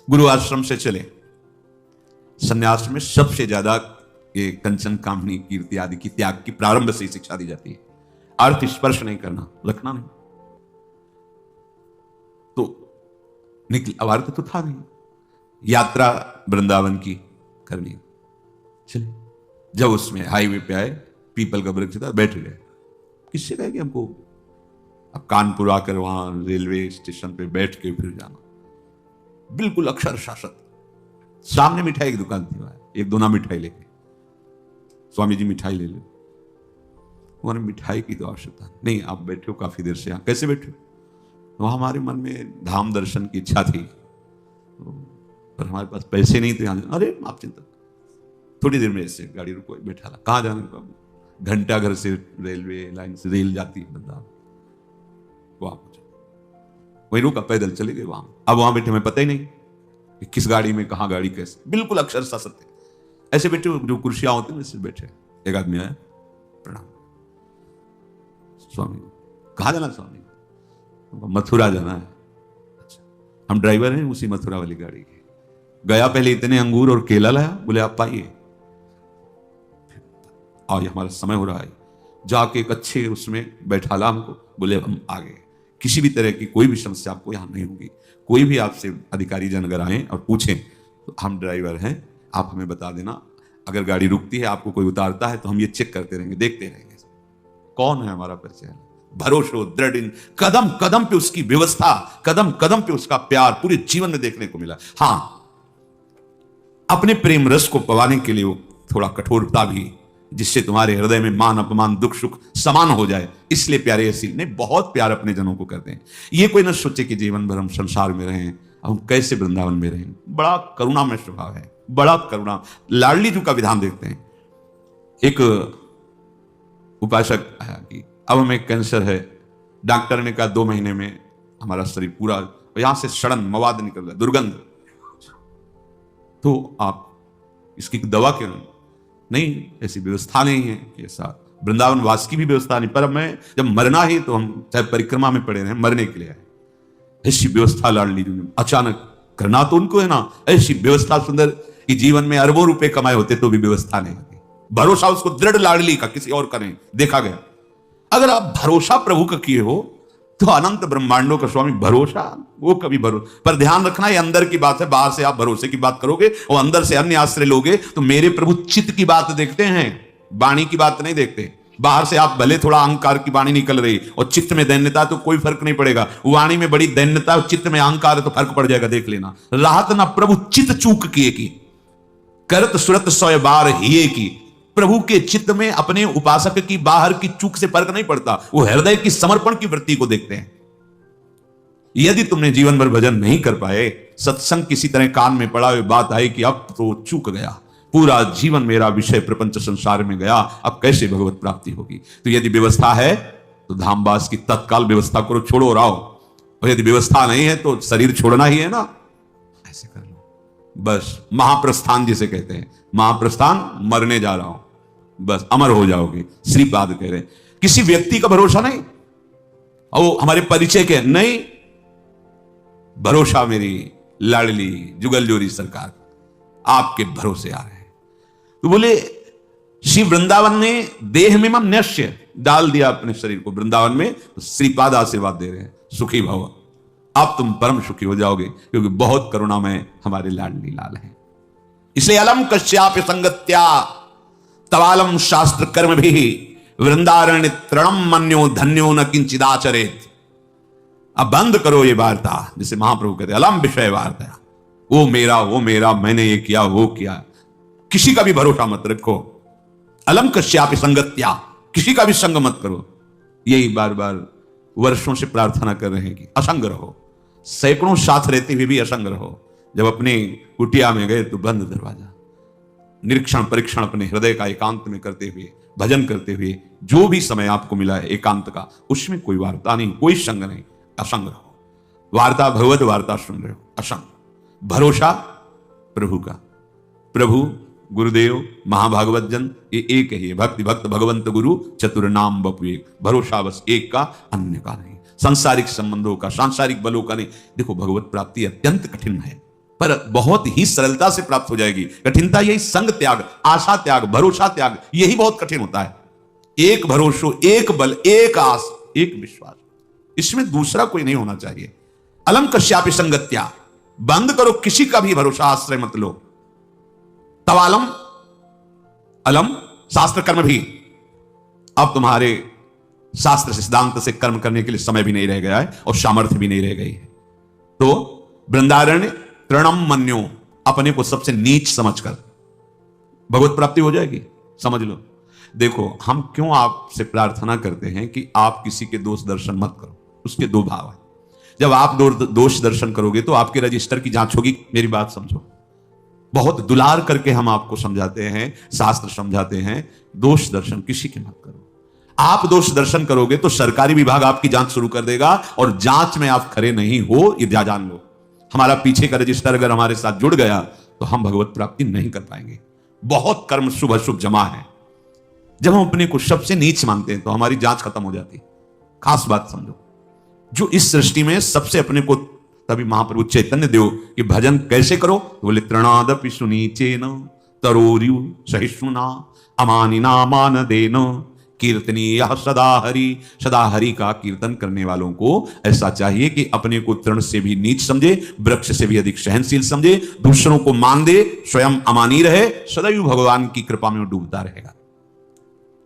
गुरु आश्रम से चले। संन्यास में सबसे ज्यादा ये कंचन, कामनी, कीर्ति आदि की त्याग की प्रारंभ से ही शिक्षा दी जाती है। अर्थ स्पर्श नहीं करना, रखना नहीं। तो निकल, अब अर्थ तो था नहीं, यात्रा वृंदावन की करनी। चले, जब उसमें हाईवे पे आए, पीपल का वृक्ष था, बैठ गए। किससे कहे कि हमको अब कानपुर आकर वहां रेलवे स्टेशन पे बैठ के फिर जाना, बिल्कुल अक्षर शासक। सामने मिठाई की दुकान थी, वहां एक दोना मिठाई लेके, स्वामी जी मिठाई ले लो। उन्होंने मिठाई की तो आवश्यकता नहीं, आप बैठे हो काफी देर से यहाँ, कैसे बैठे हो? वहां हमारे मन में धाम दर्शन की इच्छा थी, पर हमारे पास पैसे नहीं थे। अरे आप चिंता, थोड़ी देर में ऐसे गाड़ी रुको, बैठा ला। कहाँ जाने का? घंटा घर से रेलवे लाइन से रेल जाती है वृंदावन, वहां वहीं रुका, पैदल चले गए वहां। अब वहां बैठे, हमें पता ही नहीं कि किस गाड़ी में, कहां गाड़ी कैसे, बिल्कुल अक्षरशः सत्य। ऐसे बैठे, जो कुर्सियां होती है वैसे बैठे। एक आदमी आया, प्रणाम स्वामी। कहाँ जाना स्वामी? मथुरा जाना है। अच्छा, हम ड्राइवर हैं उसी मथुरा वाली गाड़ी के। गया, पहले इतने अंगूर और केला लाया, बोले आप पाइए, और हमारा समय हो रहा है। जाके एक अच्छे उसमें बैठा ला हमको, बोले हम आ गए। किसी भी तरह की कोई भी समस्या आपको यहां नहीं होगी। कोई भी आपसे अधिकारी जन अगर आए और पूछें तो हम ड्राइवर हैं, आप हमें बता देना। अगर गाड़ी रुकती है, आपको कोई उतारता है, तो हम ये चेक करते रहेंगे, देखते रहेंगे कौन है हमारा परिचय। भरोसा, दृढ़, कदम कदम पे उसकी व्यवस्था, कदम कदम पे उसका प्यार पूरे जीवन में देखने को मिला। हाँ, अपने प्रेम रस को पवाने के लिए वो थोड़ा कठोरता भी, जिससे तुम्हारे हृदय में मान अपमान दुख सुख समान हो जाए, इसलिए प्यारे ऐसी ने बहुत प्यार अपने जनों को करते हैं। ये कोई ना सोचे कि जीवन भर हम संसार में रहें, हम कैसे वृंदावन में रहें। बड़ा करुणामय स्वभाव है, बड़ा करुणा। लाडली जी का विधान देखते हैं। एक उपासक आया कि अब हमें कैंसर है, डॉक्टर ने कहा 2 महीने में हमारा शरीर पूरा, यहां से सड़न मवाद निकल रहा है, दुर्गंध, तो आप इसकी दवा क्यों नहीं? ऐसी व्यवस्था नहीं है कि ऐसा वृंदावन वास की भी व्यवस्था नहीं। पर मैं जब मरना ही, तो हम चाहे परिक्रमा में पड़े रहे, मरने के लिए आए। ऐसी व्यवस्था लाडली जी ने अचानक करना तो उनको है ना, ऐसी व्यवस्था सुंदर कि जीवन में अरबों रुपए कमाए होते तो भी व्यवस्था नहीं होती। भरोसा उसको दृढ़ लाडली का, किसी और का नहीं। देखा गया, अगर आप भरोसा प्रभु का किए हो तो अनंत ब्रह्मांडों का स्वामी भरोसा, वो कभी भरोसा। पर ध्यान रखना, ये अंदर की बात है। बाहर से आप भरोसे की बात करोगे और अंदर से अन्य आश्रय लोगे, तो मेरे प्रभु चित्त की बात देखते हैं, वाणी की बात नहीं देखते। बाहर से आप भले थोड़ा अहंकार की वाणी निकल रही और चित्त में दैन्यता, तो कोई फर्क नहीं पड़ेगा। वाणी में बड़ी दैन्यता और चित्त में अहंकार है तो फर्क पड़ जाएगा, देख लेना। राहत ना प्रभु चित्त चूक किए की, करत सुरत 100 बार हिए की। प्रभु के चित्त में अपने उपासक की बाहर की चूक से फर्क नहीं पड़ता, वो हृदय की समर्पण की वृत्ति को देखते हैं। यदि तुमने जीवन भर भजन नहीं कर पाए, सत्संग किसी तरह कान में पड़ा हुई बात आई कि अब तो चूक गया, पूरा जीवन मेरा विषय प्रपंच संसार में गया, अब कैसे भगवत प्राप्ति होगी? तो यदि व्यवस्था है तो धामवास की तत्काल व्यवस्था करो, छोड़ो और आओ। और यदि व्यवस्था नहीं है तो शरीर छोड़ना ही है ना, ऐसे कर लो बस। महाप्रस्थान जिसे कहते हैं, महाप्रस्थान, मरने जा रहा हूं, बस अमर हो जाओगे। श्रीपाद कह रहे हैं, किसी व्यक्ति का भरोसा नहीं, और हमारे परिचय के नहीं, भरोसा मेरी लाडली जुगल जोरी सरकार आपके भरोसे आ रहे हैं। तो बोले श्री वृंदावन ने देह में मम नश्य डाल दिया अपने शरीर को वृंदावन में, तो श्रीपाद आशीर्वाद दे रहे हैं, सुखी भव, अब तुम परम सुखी हो जाओगे, क्योंकि बहुत करुणामय हमारे लाडली लाल हैं। इसलिए अलम कश्याप संगत्या तवालम शास्त्र कर्म भी वृंदारण्य तृणम मन्यो धन्यो न किंचिदाचरेत। अब बंद करो ये वार्ता, जिसे महाप्रभु कहते अलम विषय वार्ता, वो मेरा, मैंने ये किया वो किया। किसी का भी भरोसा मत रखो। अलम कश्याप संगत्या, किसी का भी संग मत करो। यही बार बार वर्षों से प्रार्थना कर रहे हैं कि असंग रहो। सैकड़ों साथ रहते हुए भी असंग रहो। जब अपनी कुटिया में गए तो बंद दरवाजा, निरीक्षण परीक्षण अपने हृदय का एकांत में करते हुए, भजन करते हुए, जो भी समय आपको मिला है एकांत का, उसमें कोई वार्ता नहीं, कोई संग नहीं, असंग रहो। वार्ता भगवत वार्ता सुन रहे हो, असंग। भरोसा प्रभु का, प्रभु गुरुदेव महाभागवत जन ये एक ही है। भक्ति भक्त भगवंत गुरु चतुर नाम बपु एक। भरोसा बस एक का, अन्य का नहीं। सांसारिक संबंधों का, सांसारिक बलों का नहीं। देखो भगवत प्राप्ति अत्यंत कठिन है, पर बहुत ही सरलता से प्राप्त हो जाएगी। कठिनता यही संग त्याग, आशा त्याग, भरोसा त्याग, यही बहुत कठिन होता है। एक भरोसो, एक बल, एक आस, एक विश्वास, इसमें दूसरा कोई नहीं होना चाहिए। अलम कश्यापि संगत्या, बंद करो, किसी का भी भरोसा आश्रय मत लो। तवालम अलम, शास्त्र कर्म भी, अब तुम्हारे शास्त्र सिद्धांत से कर्म करने के लिए समय भी नहीं रह गया है और सामर्थ्य भी नहीं रह गई है। तो वृंदारण्य तृणम मन्यो, अपने को सबसे नीच समझकर भगवत प्राप्ति हो जाएगी, समझ लो। देखो, हम क्यों आपसे प्रार्थना करते हैं कि आप किसी के दोष दर्शन मत करो, उसके दो भाव है। जब आप दोष दर्शन करोगे तो आपके रजिस्टर की जांच होगी। मेरी बात समझो, बहुत दुलार करके हम आपको समझाते हैं, शास्त्र समझाते हैं, दोष दर्शन किसी के मत करो। आप दोष दर्शन करोगे तो सरकारी विभाग आपकी जांच शुरू कर देगा, और जांच में आप खरे नहीं हो, ये जान लो। हमारा पीछे का रजिस्टर अगर हमारे साथ जुड़ गया तो हम भगवत प्राप्ति नहीं कर पाएंगे। बहुत कर्म शुभ अशुभ जमा है। जब हम अपने को सबसे नीच मानते हैं तो हमारी जांच खत्म हो जाती है। खास बात समझो, जो इस सृष्टि में सबसे अपने को, तभी महाप्रभु चैतन्य देव कि भजन कैसे करो, तो बोले तृणादपि सुनीचेन तरोर्यु सहिष्णुना अमानिना मान देन कीर्तनीय सदा हरि। सदा हरि का कीर्तन करने वालों को ऐसा चाहिए कि अपने को तृण से भी नीच समझे, वृक्ष से भी अधिक सहनशील समझे, दूसरों को मान दे, स्वयं अमानी रहे, सदैव भगवान की कृपा में डूबता रहेगा।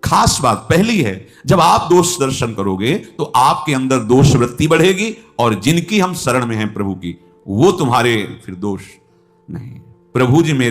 खास बात पहली है, जब आप दोष दर्शन करोगे तो आपके अंदर दोष वृत्ति बढ़ेगी, और जिनकी हम शरण में हैं प्रभु की, वो तुम्हारे फिर दोष नहीं। प्रभु जी मेरे